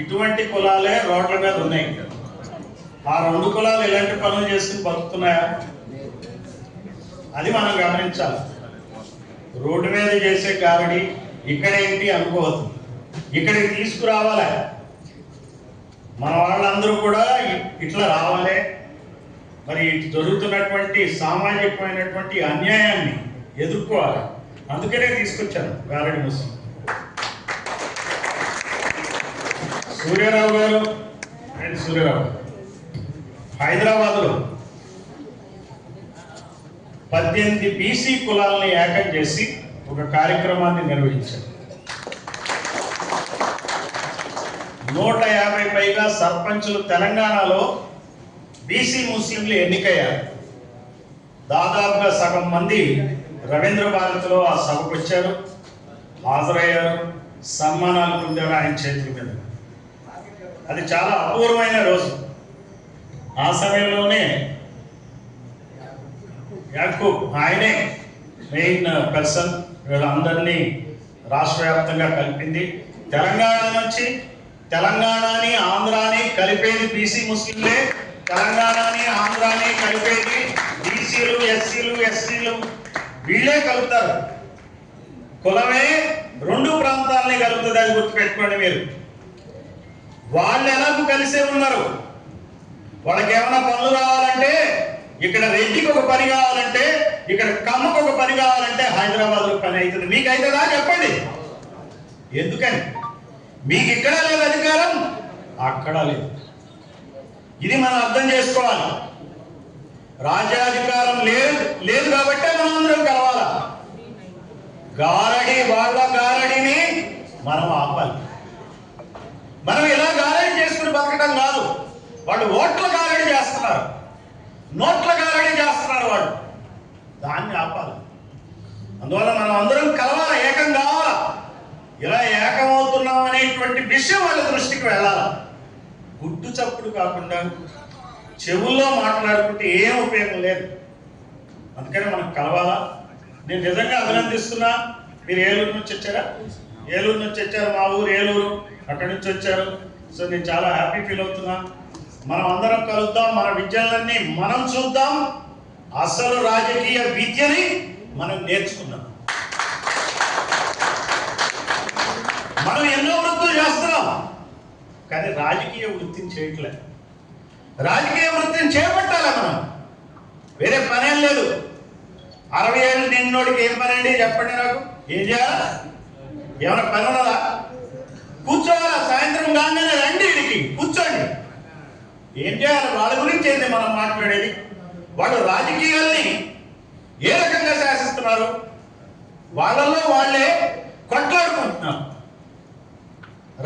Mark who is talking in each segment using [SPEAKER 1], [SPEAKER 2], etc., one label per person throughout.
[SPEAKER 1] ఇటువంటి కులాలే రోడ్ల మీద ఉన్నాయి. ఆ రెండు కులాలు ఎలాంటి పనులు చేసుకుని బతుకుతున్నాయా అది మనం గమనించాలి. రోడ్డు మీద చేసే గారడి ఇక్కడేంటి అనుకోవద్దు, ఇక్కడికి తీసుకురావాలి. మన వాళ్ళందరూ కూడా ఇట్లా రావాలి. మరి జరుగుతున్నటువంటి సామాజికమైనటువంటి అన్యాయాన్ని ఎదుర్కోవాలి. అందుకనే తీసుకొచ్చాను గారడి ముస్లిం. సూర్యారావు గారు అండ్ సూర్యారావు హైదరాబాద్లో 18 బీసీ కులాలని ఏకం చేసి ఒక కార్యక్రమాన్ని నిర్వహించారు. 150 పైగా సర్పంచులు తెలంగాణలో బీసీ ముస్లింలు ఎన్నికయ్యారు. దాదాపుగా సగం మంది రవీంద్ర భారతిలో ఆ సభకు వచ్చారు, హాజరయ్యారు, సన్మానాలు పొందారు ఆయన చేతుల మీద. అది చాలా అపూర్వమైన రోజు. ఆ సమయంలోనే యాకూబ్ ఆయనే మెయిన్ పర్సన్ వీళ్ళందరినీ రాష్ట్ర వ్యాప్తంగా కలిపింది. తెలంగాణ నుంచి తెలంగాణని ఆంధ్రాని కలిపేది బీసీ ముస్లింలే, తెలంగాణని ఆంధ్రాని కలిపేది బీసీలు ఎస్సీలు ఎస్టీలు వీళ్ళే కలుపుతారు. కులమే రెండు ప్రాంతాలని కలుపుతుంది, అది గుర్తుపెట్టుకోండి మీరు. వాళ్ళు ఎలాగూ కలిసే ఉన్నారు. వాళ్ళకి ఏమైనా పనులు రావాలంటే, ఇక్కడ రెడ్డికి ఒక పని కావాలంటే, ఇక్కడ కమ్మకు ఒక పని కావాలంటే హైదరాబాద్లో పని అవుతుంది. మీకు అవుతుందా చెప్పండి? ఎందుకని? మీకు ఇక్కడ లేదు అధికారం, అక్కడ లేదు. ఇది మనం అర్థం చేసుకోవాలి. రాజ్యాధికారం లేదు కాబట్టే మనం అందరం కలవాలా. గారడి వాళ్ళ గారడిని మనం ఆపాలి. మనం ఇలా గారడి చేసుకుని బతకడం కాదు. వాళ్ళు ఓట్ల గారడి చేస్తున్నారు, నోట్ల గారడి చేస్తున్నారు వాళ్ళు. దాన్ని ఆపాలి. అందువల్ల మనం అందరం కలవాలా, ఏకం కావాలా. ఇలా ఏకమవుతున్నాం అనేటువంటి విషయం వాళ్ళ దృష్టికి వెళ్ళాలి. గుడ్డు చప్పుడు కాకుండా చెవుల్లో మాట్లాడుకుంటే ఏం ఉపయోగం లేదు. అందుకని మనం కలవాలా. నేను నిజంగా అభినందిస్తున్నా. మీరు ఏలూరు నుంచి వచ్చారా? ఏలూరు నుంచి వచ్చారు. మా ఊరు ఏలూరు, అక్కడి నుంచి వచ్చారు. సో నేను చాలా హ్యాపీ ఫీల్ అవుతున్నా. మనం అందరం కలుద్దాం, మన విద్యలన్నీ మనం చూద్దాం, అసలు రాజకీయ విద్యని మనం నేర్చుకుందాం. మనం ఎన్నో వృత్తులు చేస్తున్నాం, కానీ రాజకీయ వృత్తిని చేయట్లేదు. రాజకీయ వృత్తిని చేపట్టాలి మనం. వేరే పనేం లేదు. 60 ఏళ్ళు నిన్నోడికి ఏం పని అండి చెప్పండి నాకు? ఏం చేయాలా? ఏమైనా పని ఉన్నదా? కూర్చోవాలా? సాయంత్రం కాగానే రండి, ఇడికి కూర్చోండి. ఏం చేయాలి? వాళ్ళ గురించి ఏంటి మనం మాట్లాడేది? వాళ్ళు రాజకీయాల్ని ఏ రకంగా శాసిస్తున్నారు? వాళ్ళల్లో వాళ్ళే కొట్లాడుకుంటున్నారు.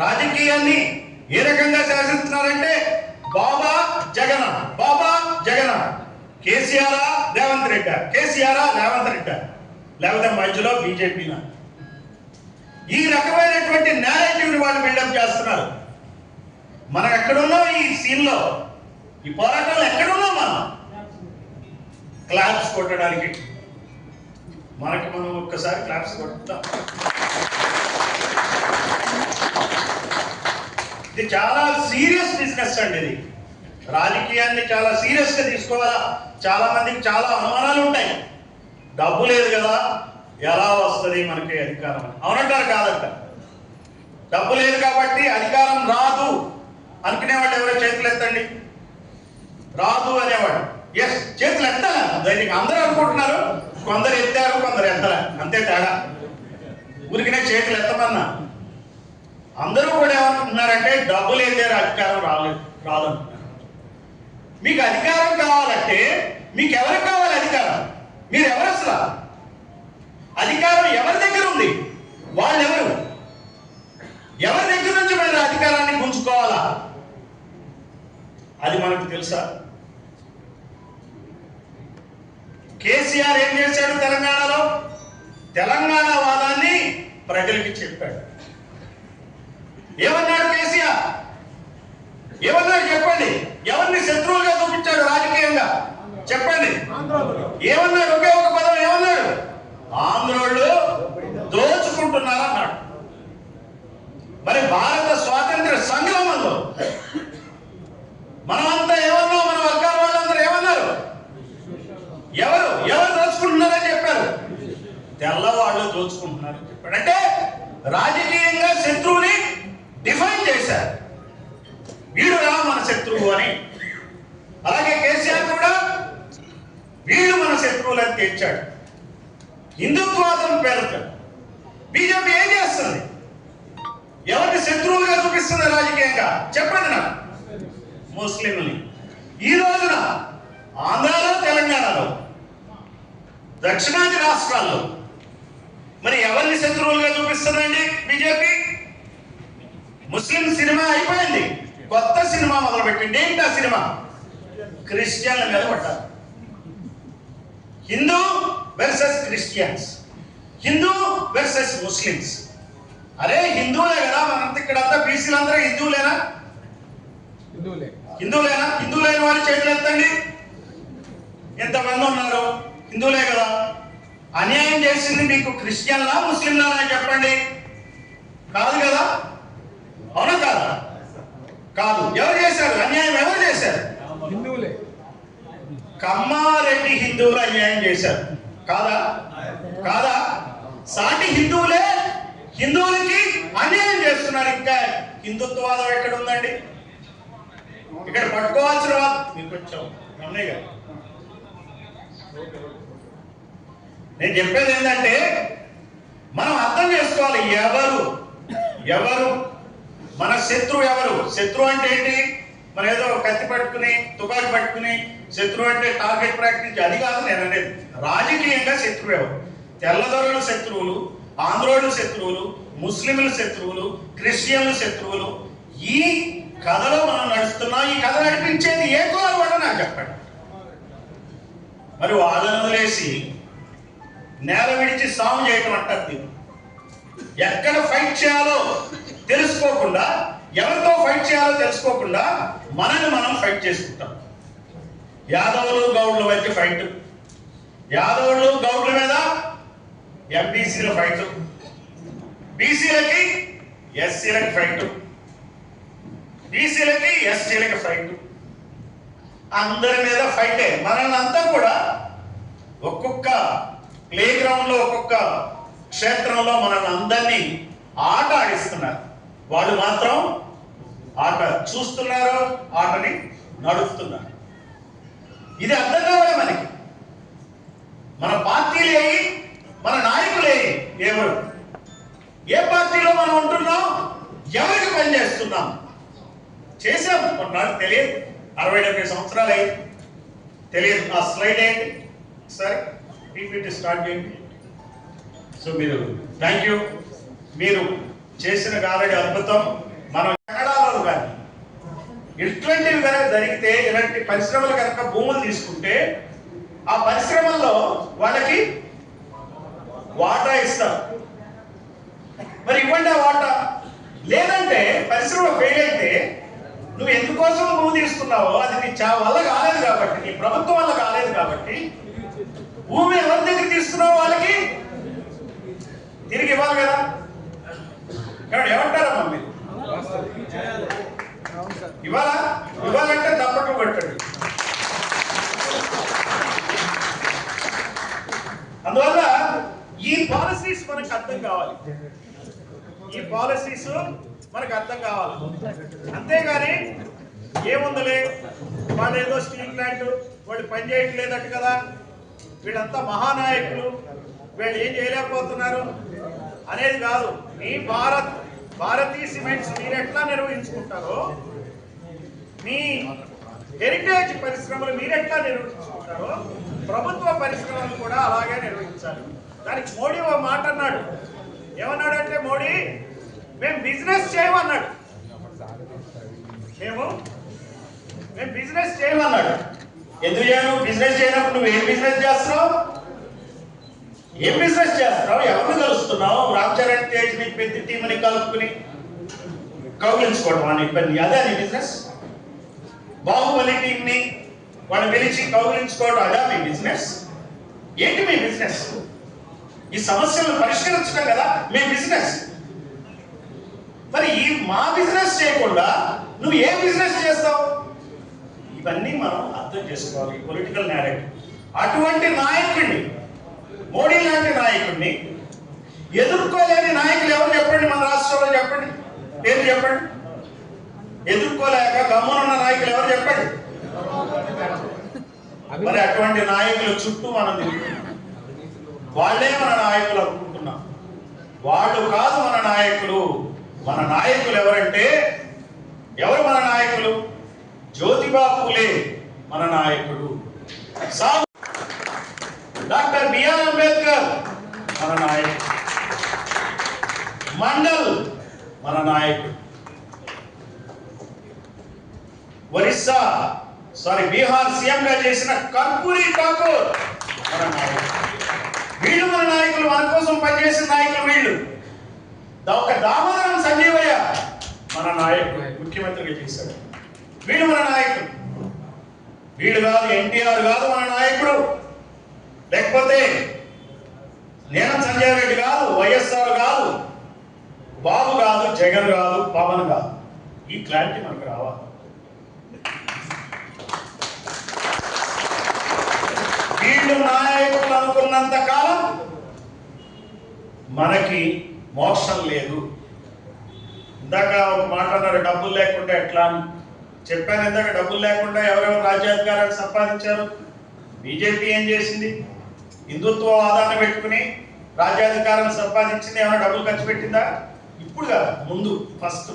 [SPEAKER 1] రాజకీయాన్ని ఏ రకంగా శాసిస్తున్నారంటే బాబా జగన్, బాబా జగన్, కేసీఆర్ రేవంత్ రెడ్డి, కేసీఆర్ రేవంత్ రెడ్డి, లేకపోతే మధ్యలో బీజేపీనా. ఈ రకమైనటువంటి నేరేటివ్ని వాళ్ళు బిల్డప్ చేస్తున్నారు. మనం ఎక్కడున్నాం ఈ సీన్లో, ఈ పోరాటంలో ఎక్కడున్నాం? మనం క్లాప్స్ కొట్టడానికి మనం ఒక్కసారి క్లాప్స్ కొట్టుతాం. ఇది చాలా సీరియస్ బిజినెస్ అండి. ఇది రాజకీయాన్ని చాలా సీరియస్ గా తీసుకోవాలా. చాలా మందికి చాలా అనుమానాలు ఉంటాయి. డబ్బు లేదు కదా, ఎలా వస్తుంది మనకి అధికారం? అవునంటారు కాదంట. డబ్బు లేదు కాబట్టి అధికారం రాదు అనుకునేవాళ్ళు ఎవరో చేతులు ఎత్తండి. రాదు అనేవాడు ఎస్ చేతులు ఎత్తాలా? దానికి అందరూ అనుకుంటున్నారు, కొందరు ఎత్తారు, కొందరు ఎత్తలే, అంతే తేడా. ఊరికినే చేతులు ఎత్తమన్నా. అందరూ కూడా ఏమనుకుంటున్నారంటే డబ్బు లేదే అధికారం రాదంటున్నారు. మీకు అధికారం కావాలంటే మీకు ఎవరికి కావాలి అధికారం? మీరు ఎవరు? అసలు అధికారం ఎవరి దగ్గర ఉంది? వాళ్ళు ఎవరు? ఎవరి దగ్గర నుంచి మీరు అధికారాన్ని గుంజుకోవాలా? అది మనకు తెలుసా? కేసీఆర్ ఏం చేశాడు తెలంగాణలో? తెలంగాణ వాదాన్ని ప్రజలకి చెప్పాడు. ఏమన్నాడు కేసీఆర్? ఏమన్నాడు చెప్పండి? ఎవరిని శత్రువులుగా చూపించాడు రాజకీయంగా? చెప్పండి. ఏమన్నాడు? ఒకే ఒక పదం ఏమన్నాడు? ఆంధ్రోళ్ళు దోచుకుంటున్నారన్నాడు. మరి భారత స్వాతంత్ర సంగ్రామంలో మనమంతా ఏమన్నాం? మన వర్గాల వాళ్ళందరూ ఏమన్నారు? ఎవరు ఎవరు దోచుకుంటున్నారని చెప్పారు? తెల్లవాళ్ళు దోచుకుంటున్నారు చెప్పాడు. అంటే రాజకీయంగా శత్రువుని డిఫైన్ చేశారు. వీడు రా మన శత్రువు అని. అలాగే కేసీఆర్ కూడా వీళ్ళు మన శత్రువులని తెచ్చాడు. హిందుత్వాదం పేరుతో బీజేపీ ఏం చేస్తుంది? ఎవరిని శత్రువులుగా చూపిస్తుంది రాజకీయంగా? చెప్పండి నాకు. ముస్లింలని. ఈ రోజున ఆంధ్రాలో, తెలంగాణలో, దక్షిణాది రాష్ట్రాల్లో మరి ఎవరిని శత్రువులుగా చూపిస్తుందండి బీజేపీ? ముస్లిం సినిమా అయిపోయింది, కొత్త సినిమా మొదలుపెట్టింది. ఏంటి ఆ సినిమా? క్రిస్టియన్ల మీద పడ్డారు. Hindu versus Christians, Hindu versus Muslims. అరే హిందువులే కదా మనంతా, ఇక్కడంతా బీసీలందరూ హిందువులేనా? హిందువులేనా? హిందువులైన వారి చేతులు ఎత్తండి. ఎంతమంది ఉన్నారు? హిందువులే కదా. అన్యాయం చేసింది మీకు క్రిస్టియన్లా ముస్లింలా అని చెప్పండి. కాదు కదా? అవునా కాదా? కాదు. ఎవరు చేశారు అన్యాయం? ఎవరు చేశారు?
[SPEAKER 2] హిందువులే.
[SPEAKER 1] కమ్మారెడ్డి హిందువులు అన్యాయం చేశారు. కాదా? కాదా? సాటి హిందువులే హిందువులకి అన్యాయం చేస్తున్నారు. ఇంకా హిందుత్వవాదం ఎక్కడ ఉందండి? ఇక్కడ పట్టుకోవాల్సిన వాళ్ళు మీకు వచ్చాం అన్నయ్య గారు. నేను చెప్పేది ఏంటంటే మనం అర్థం చేసుకోవాలి. ఎవరు ఎవరు మన శత్రువు? ఎవరు శత్రువు అంటే ఏంటి? మనం ఏదో కత్తి పట్టుకుని తుపాకి పట్టుకుని శత్రువు అంటే టార్గెట్ ప్రాక్టీస్, అది కాదు నేను అనేది. రాజకీయంగా శత్రువు ఎవరు? తెల్లదొరలు శత్రువులు, ఆంధ్రోళ్ళు శత్రువులు, ముస్లింలు శత్రువులు, క్రిస్టియన్లు శత్రువులు. ఈ కథలో మనం నడుస్తున్నాం. ఈ కథ నడిపించేది ఏ కులం కూడా నాకు చెప్పండి. మరి వాళ్ళను వదిలేసి నేల విడిచి సాము చేయటం అంటారు. ఎక్కడ ఫైట్ చేయాలో తెలుసుకోకుండా, ఎవరితో ఫైట్ చేయాలో తెలుసుకోకుండా మనల్ని మనం ఫైట్ చేసుకుంటాం. యాదవులు గౌడ్ల మధ్య ఫైట్, యాదవులు గౌడ్ల మీద ఎంబీసీల ఫైట్, బీసీలకి ఎస్సీలకి ఫైట్, బీసీలకి ఎస్టీలకి ఫైట్, అందరి మీద ఫైటే. మనల్ని అంతా కూడా ఒక్కొక్క ప్లే గ్రౌండ్ లో, ఒక్కొక్క క్షేత్రంలో మనల్ని అందరినీ ఆట ఆడిస్తున్నారు. వాళ్ళు మాత్రం ఆట చూస్తున్నారు, ఆటని నడుపుతున్నారు. ఇది అర్థం కావాలి మనకి. మన పార్టీలే, మన నాయకులే ఎవరు? ఏ పార్టీలో మనం ఉంటున్నాం? ఎవరికి పనిచేస్తున్నాం? చేసాం కొన్నాళ్ళు తెలియదు. 60-70 సంవత్సరాలు అయింది తెలియదు. ఆ స్లైడ్ ఏంటి? సరే పీపీటీ స్టార్ట్ చేయండి. సో మీరు థ్యాంక్ యూ. మీరు చేసిన గారడి అద్భుతం. మనం కన్నడలో కానీ ఇటువంటివి కనుక జరిగితే, ఇలాంటి పరిశ్రమలు కనుక భూములు తీసుకుంటే ఆ పరిశ్రమల్లో వాళ్ళకి వాటా ఇస్తారు. మరి ఇవ్వండి ఆ వాటా. లేదంటే పరిశ్రమ ఫెయిల్ అయితే నువ్వు ఎందుకోసం భూమి తీసుకున్నావో అది నీ వల్ల కాలేదు కాబట్టి, నీ ప్రభుత్వం వల్ల కాలేదు కాబట్టి, భూమి ఎవరి దగ్గర తీసుకున్నావో వాళ్ళకి తిరిగి ఇవ్వాలి కదా. ఏమంటారమ్మా మీరు? ఇవ్వాలంటే తప్పక కొట్టండి. అందువల్ల ఈ పాలసీస్ మనకు అర్థం కావాలి. ఈ పాలసీస్ మనకు అర్థం కావాలి. అంతేగాని ఏముందలే, వాళ్ళు ఏదో స్టీల్ ప్లాంట్ వాళ్ళు పని చేయట్లేదట కదా, వీళ్ళంతా మహానాయకులు, వీళ్ళు ఏం చేయలేకపోతున్నారు అనేది కాదు. మీ భారతీయ సిమెంట్స్ మీరు ఎట్లా నిర్వహించుకుంటారో, మీ హెరిటేజ్ పరిశ్రమలు మీరు ఎట్లా నిర్వహించుకుంటారో, ప్రభుత్వ పరిశ్రమలు కూడా అలాగే నిర్వహించాలి. దానికి మోడీ ఒక మాట అన్నాడు. ఏమన్నాడంటే మోడీ, మేము బిజినెస్ చేయమన్నాడు. మేము బిజినెస్ చేయమన్నాడు. ఎందుకు చేయను? బిజినెస్ చేయనప్పుడు నువ్వు ఏం బిజినెస్ చేస్తున్నావు? ఏం బిజినెస్ చేస్తున్నావు? ఎవరిని కలుస్తున్నావు? రామ్ చరణ్ తేజ్ ని పెద్ద టీంని కలుపుకుని కౌగిలించుకోవడం అని పని, అదే నీ బిజినెస్? బాహుబలి టీంని వాళ్ళు పిలిచి కౌగిలించుకోవడం, అదే మీ బిజినెస్? ఏంటి మీ బిజినెస్? ఈ సమస్యలను పరిష్కరించడం కదా మీ బిజినెస్. మరి ఈ మా బిజినెస్ చేయకుండా నువ్వు ఏ బిజినెస్ చేస్తావు? ఇవన్నీ మనం అర్థం చేసుకోవాలి. Political narrative. అటువంటి నాయకుడిని, మోడీ లాంటి నాయకుడిని ఎదుర్కోలేని నాయకులు ఎవరు చెప్పండి? మన రాష్ట్రంలో చెప్పండి, పేరు చెప్పండి. ఎదుర్కోలేక గమ్మునున్న నాయకులు ఎవరు చెప్పండి? మరి అటువంటి నాయకుల చుట్టూ మనం వాళ్ళే మన నాయకులు అనుకుంటున్నాం. వాళ్ళు కాదు మన నాయకులు. మన నాయకులు ఎవరంటే, ఎవరు మన నాయకులు? జ్యోతిబా ఫూలే మన నాయకుడు, డాక్టర్ బిఆర్ అంబేద్కర్ మన నాయకుడు, మండల్ మన నాయకుడు, బీహార్ సీఎం గా చేసిన కర్పూరి ఠాకూర్ మన నాయకుడు. వీళ్ళు మన నాయకులు, మన కోసం పనిచేసిన నాయకులు వీళ్ళు. ఒక దామోదరం సంజీవయ్య మన నాయకుడు, ముఖ్యమంత్రిగా చేశాడు. వీళ్ళు మన నాయకుడు. వీళ్ళు కాదు, ఎన్టీఆర్ కాదు మన నాయకుడు, లేకపోతే నేనం సంజయ్ రెడ్డి కాదు, వైఎస్ఆర్ కాదు, బాబు కాదు, జగన్ కాదు, పవన్ కాదు. ఈ క్లారిటీ మనకు రావాలి. వీళ్ళు నాయకులు అనుకున్నంత కాలం మనకి మోక్షం లేదు. ఇందాక ఒక మాట అన్నారు, డబ్బులు లేకుండా ఎట్లా అని చెప్పాను. ఇందాక డబ్బులు లేకుండా ఎవరెవరు రాజ్యాధికారాన్ని సంపాదించారు? బీజేపీ ఏం చేసింది? హిందుత్వ వాదాన్ని పెట్టుకుని రాజ్యాధికారాన్ని సంపాదించింది. ఏమైనా డబ్బులు ఖర్చు పెట్టిందా? ఇప్పుడు కాదు, ముందు ఫస్ట్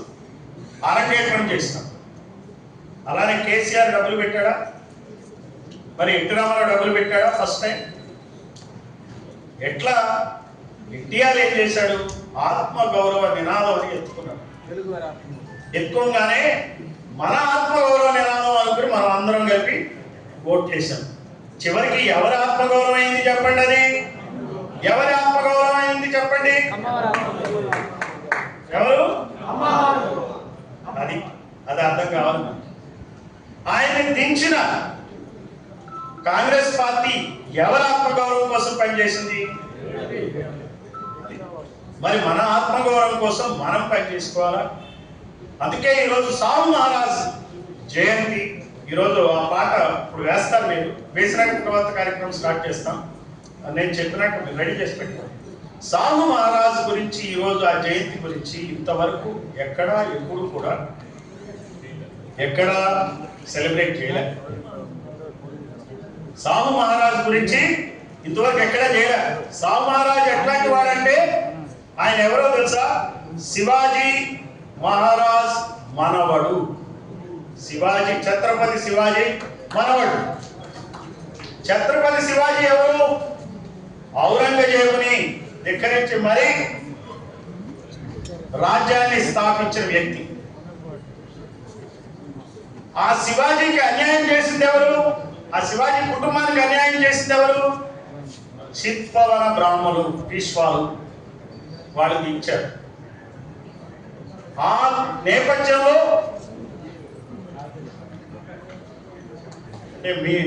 [SPEAKER 1] అరంగేట్రం చేసినాం. అలానే కేసీఆర్ డబ్బులు పెట్టాడా? మరి ఎన్టీ రామారావు డబ్బులు పెట్టాడా? First time. ఎట్లా? ఎన్టీఆర్ ఏం చేశాడు? ఆత్మగౌరవ నినాదం అని ఎత్తుకున్నాడు. ఎత్తుకోగానే మన ఆత్మగౌరవ నినాదం అనుకుని మనం అందరం కలిపి ఓట్ చేశాం. చివరికి ఎవరి ఆత్మగౌరవం అయింది చెప్పండి? అది ఎవరి ఆత్మగౌరవం అయింది చెప్పండి? ఎవరు? అది అది అర్థం కావాలి. ఆయన్ని దించిన కాంగ్రెస్ పార్టీ ఎవరి ఆత్మగౌరవం కోసం పనిచేసింది? మరి మన ఆత్మగౌరవం కోసం మనం పనిచేసుకోవాలా? అందుకే ఈరోజు సాహు మహారాజ్ జయంతి. ఈరోజు ఆ పాట ఇప్పుడు వేస్తారు, మీరు వేసినాక తర్వాత కార్యక్రమం స్టార్ట్ చేస్తాం. నేను చెప్పినట్టు మీరు రెడీ చేసి పెట్టాను. సాహు మహారాజ్ గురించి ఈరోజు ఆ జయంతి గురించి ఇంతవరకు ఎక్కడా ఎప్పుడు కూడా ఎక్కడా సెలబ్రేట్ చేయలే. సాహు మహారాజ్ గురించి ఇంతవరకు ఎక్కడా చేయలే. సాహు మహారాజ్ ఎట్లాంటి వాడంటే, ఆయన ఎవరో తెలుసా? శివాజీ మహారాజ్ మనవడు. శివాజీ, ఛత్రపతి శివాజీ మనవడు. ఛత్రపతి శివాజీ ఎవరు? ఔరంగజేబుని ధిక్కరించి మరి రాజ్యాన్ని స్థాపించిన వ్యక్తి. ఆ శివాజీకి అన్యాయం చేసింది ఎవరు? ఆ శివాజీ కుటుంబానికి అన్యాయం చేసింది ఎవరు? చిత్పవన బ్రాహ్మణులు, పీష్వాలు. వాళ్ళు దించారు. ఆ నేపథ్యంలో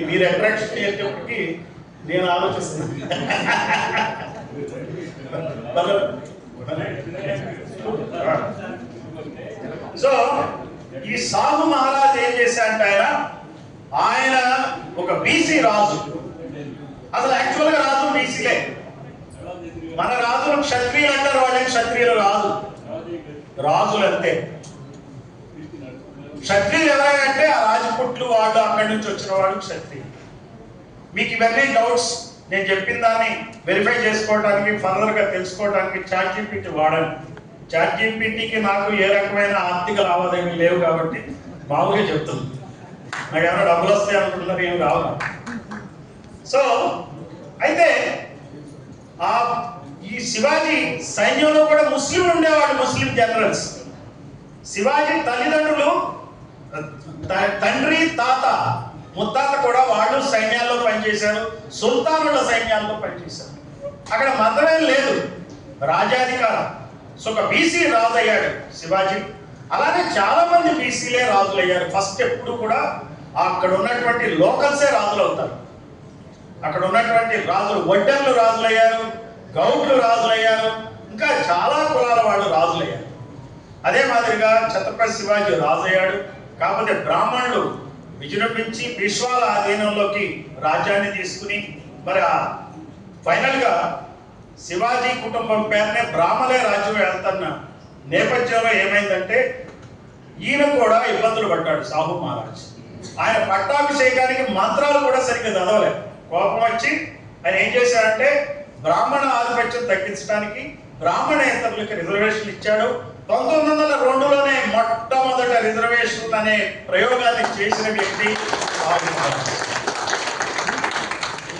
[SPEAKER 1] మీరు అట్రాక్షన్ అయ్యేటప్పటికి నేను ఆలోచిస్తున్నాను. సో ఈ సాహు మహారాజ్ ఏం చేశారంటే, ఆయన ఒక బీసీ రాజు. అసలు యాక్చువల్ గా రాజు బీసీలే. మన రాజులు క్షత్రియులు అంటారు, వాళ్ళకి క్షత్రియులు రాదు, రాజులు అంతే. క్షత్రియులు ఎవరంటే ఆ రాజపుట్లు, వాళ్ళు అక్కడి నుంచి వచ్చిన వాళ్ళు క్షత్రియులు. మీకు ఇవన్నీ డౌట్స్ నేను చెప్పిన దాన్ని వెరిఫై చేసుకోవడానికి, ఫర్దర్ గా తెలుసుకోవడానికి చాట్‌జీపీటీ వాడండి. చాట్‌జీపీటీకి నాకు ఏ రకమైన ఆర్థిక లావాదేవీలు లేవు కాబట్టి మామూలుగా చెప్తుంది. నాకు ఏమైనా డబ్బులు వస్తాయి అనుకుంటున్నారు, ఏమి రావు. సో అయితే ఈ శివాజీ సైన్యంలో కూడా ముస్లింలు ఉండేవాడు, ముస్లిం జనరల్స్. శివాజీ తల్లిదండ్రులు, తండ్రి, తాత, ముత్తాత కూడా వాళ్ళు సైన్యాల్లో పనిచేశారు, సుల్తానుల సైన్యాల్లో పనిచేశారు. అక్కడ మతమేం లేదు, రాజాధికారం. సో ఒక బీసీ రాజు అయ్యాడు శివాజీ. అలానే చాలా మంది బీసీలే రాజులు అయ్యారు. ఫస్ట్ ఎప్పుడు కూడా అక్కడ ఉన్నటువంటి లోకల్సే రాజులు అవుతారు. అక్కడ ఉన్నటువంటి రాజులు, వడ్డెర్లు రాజులు అయ్యారు, గౌడ్లు రాజులు అయ్యారు, ఇంకా చాలా కులాల వాళ్ళు రాజులు అయ్యారు. అదే మాదిరిగా ఛత్రపతి శివాజీ రాజయ్యాడు. కాకపోతే బ్రాహ్మణులు విజృంభించి పేష్వాల ఆధీనంలోకి రాజ్యాన్ని తీసుకుని మరి ఫైనల్ గా శివాజీ కుటుంబం పేరునే బ్రాహ్మలే రాజ్యం వెళ్తున్న నేపథ్యంలో ఏమైందంటే ఈయన కూడా ఇబ్బందులు పడ్డాడు సాహు మహారాజ్. ఆయన పట్టాభిషేకానికి మంత్రాలు కూడా సరిగ్గా చదవలేదు. కోపం వచ్చి ఆయన ఏం చేశాడంటే బ్రాహ్మణ ఆధిపత్యం తగ్గించడానికి బ్రాహ్మణేతరులకు రిజర్వేషన్ ఇచ్చాడు. 1902లోనే మొట్టమొదట రిజర్వేషన్ అనే ప్రయోగాన్ని చేసిన వ్యక్తి సాహు మహారాజ్.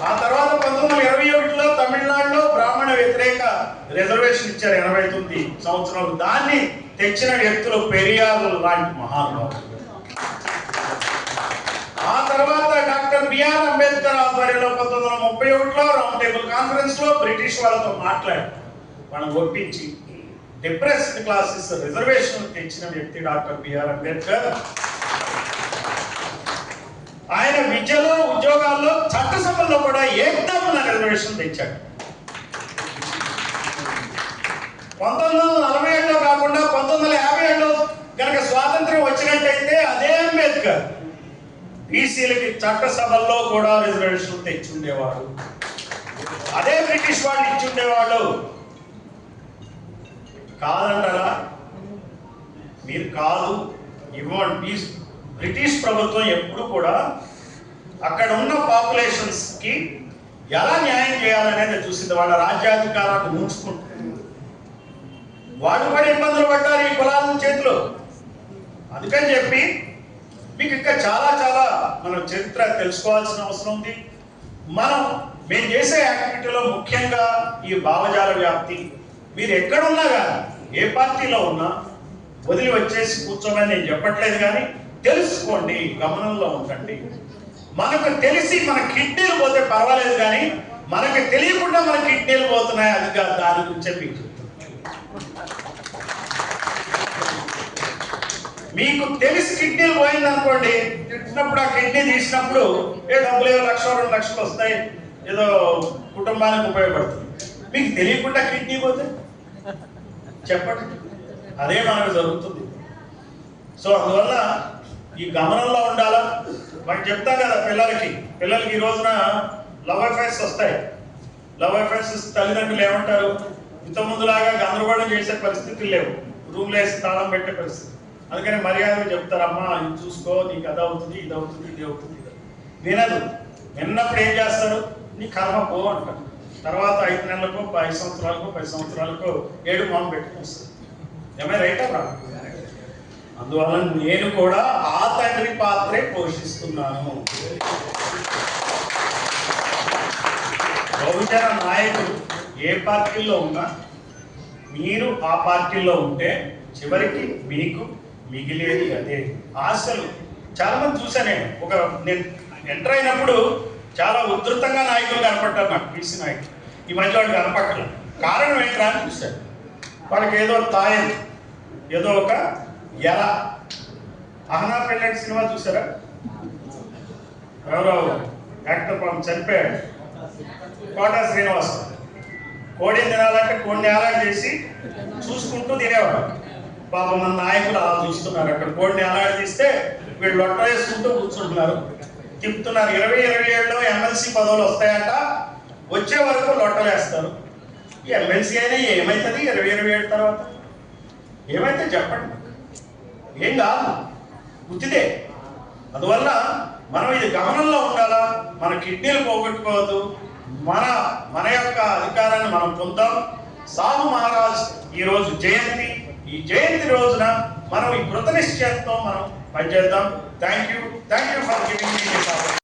[SPEAKER 1] ఆ తర్వాత 1921లో తమిళనాడులో బ్రాహ్మణ వ్యతిరేక రిజర్వేషన్ ఇచ్చారు 89 సంవత్సరాలు. దాన్ని తెచ్చిన వ్యక్తులు పెరియారు లాంటి మహానుభావులు. ఆ తర్వాత డాక్టర్ బిఆర్ అంబేద్కర్ ఆధ్వర్యంలో 1931లో రౌండ్ టేబుల్ కాన్ఫరెన్స్ లో బ్రిటిష్ వాళ్ళతో మాట్లాడి మనం ఒప్పించి డిప్రెస్డ్ క్లాసెస్ రిజర్వేషన్ తెచ్చిన వ్యక్తి డాక్టర్ బిఆర్ అంబేద్కర్. ఆయన విద్యలో ఉద్యోగాల్లో చట్టసభల్లో కూడా ఏకదమ్మున రిజర్వేషన్ తెచ్చాడు. 1947లో కాకుండా 1957లో కనుక స్వాతంత్ర్యం వచ్చినట్టయితే అదే అంబేద్కర్ బీసీలకి చట్టసభల్లో కూడా రిజర్వేషన్ తెచ్చుండేవాడు. అదే బ్రిటిష్ వాళ్ళు ఇచ్చుండేవాళ్ళు. కాదంటారా? మీరు కాదు ఇవ్వండి. బ్రిటిష్ ప్రభుత్వం ఎప్పుడు కూడా అక్కడ ఉన్న పాపులేషన్స్ కి ఎలా న్యాయం చేయాలనేది చూసింది. వాళ్ళ రాజ్యాధికారాన్ని ముంచుకుంటుంది. వాళ్ళు కూడా ఇబ్బందులు పడ్డారు ఈ కులాల చేతిలో. అందుకని చెప్పి మీకు ఇంకా చాలా చాలా మనం చరిత్ర తెలుసుకోవాల్సిన అవసరం ఉంది. మేము చేసే యాక్టివిటీలో ముఖ్యంగా ఈ భావజాల వ్యాప్తి. మీరు ఎక్కడున్నా కానీ ఏ పార్టీలో ఉన్నా వదిలి వచ్చేసి కూర్చోమని నేను చెప్పట్లేదు, కానీ తెలుసుకోండి, గమనంలో ఉండండి. మనకు తెలిసి మన కిడ్నీలు పోతే పర్వాలేదు, కానీ మనకు తెలియకుండా మన కిడ్నీలు పోతున్నాయి. అది కాదు, దాని గురించే మీకు మీకు తెలిసి కిడ్నీలు పోయింది అనుకోండి, తిట్టినప్పుడు ఆ కిడ్నీ తీసినప్పుడు డబ్బులు 1 లక్ష 2 లక్షలు వస్తాయి, ఏదో కుటుంబానికి ఉపయోగపడుతుంది. మీకు తెలియకుండా కిడ్నీ పోతే చెప్పండి, అదే మనకు జరుగుతుంది. సో అందువల్ల ఈ గమనంలో ఉండాలా. మనం చెప్తాం కదా పిల్లలకి ఈ రోజున లవ్ అఫైర్స్ వస్తాయి. లవ్ అఫైర్స్ తల్లిదండ్రులు ఏమంటారు? ఇంతకుముందులాగా గందరగోళం చేసే పరిస్థితులు లేవు, రూమ్లో వేసి తాళం పెట్టే పరిస్థితి. అందుకని మర్యాదగా చెప్తారమ్మా, ఇది చూసుకో, నీకు అది అవుతుంది, ఇది అవుతుంది, ఇది అవుతుంది. వినదు. విన్నప్పుడు ఏం చేస్తారు? నీ కర్మ పో అంటారు. తర్వాత 5 నెలలకో 5 సంవత్సరాలకో 10 సంవత్సరాలకో 7 మొహం పెట్టుకుని వస్తుంది. ఏమైనా రైటా రా? అందువల్ల నేను కూడా ఆ తండ్రి పాత్రే పోషిస్తున్నాను. బహుజన నాయకుడు ఏ పార్టీలో ఉన్నా మీరు ఆ పార్టీలో ఉంటే చివరికి మీకు మిగిలేది అదే. ఆశలు చాలా మంది చూసాను నేను ఎంటర్ అయినప్పుడు చాలా ఉధృతంగా నాయకులు కనపడ్డారు నాకు, బీసీ నాయకులు. ఈ మధ్య వాళ్ళు కనపడలేదు. కారణం ఏంట్రా అని చూశాను. వాళ్ళకి ఏదో తాయం, ఏదో ఒక ఎలా. అహనా పెళ్ళంటి సినిమా చూసారా? ఎవరో యాక్టర్ పాపం చనిపోయాడు, కోట శ్రీనివాస్. కోడిని తినాలంటే కోడిని ఏలాగా చేసి చూసుకుంటూ తినేవాడు. పాపం మన నాయకులు అలా చూస్తున్నారు. అక్కడ కోడిని ఏలాగా తీస్తే వీళ్ళు లొట్ట వేసుకుంటూ కూర్చుంటున్నారు, తిప్పుతున్నారు. 2027లో ఎమ్మెల్సీ పదవులు వస్తాయంట. వచ్చే వరకు లొట్టలు వేస్తారు. ఈ ఎమ్మెల్సీ అయినా ఏమవుతుంది 2027 తర్వాత? ఏమైతే చెప్పండి, ఏం కాదు, ఉచితే. అందువల్ల మనం ఇది గమనంలో ఉండాలా. మన కిడ్నీలు పోగొట్టుకోవద్దు. మన యొక్క అధికారాన్ని మనం పొందాం. సాహు మహారాజ్ ఈరోజు జయంతి. ఈ జయంతి రోజున మనం ఈ కృత నిశ్చయంతో మనం పనిచేద్దాం. Thank you for giving me this opportunity.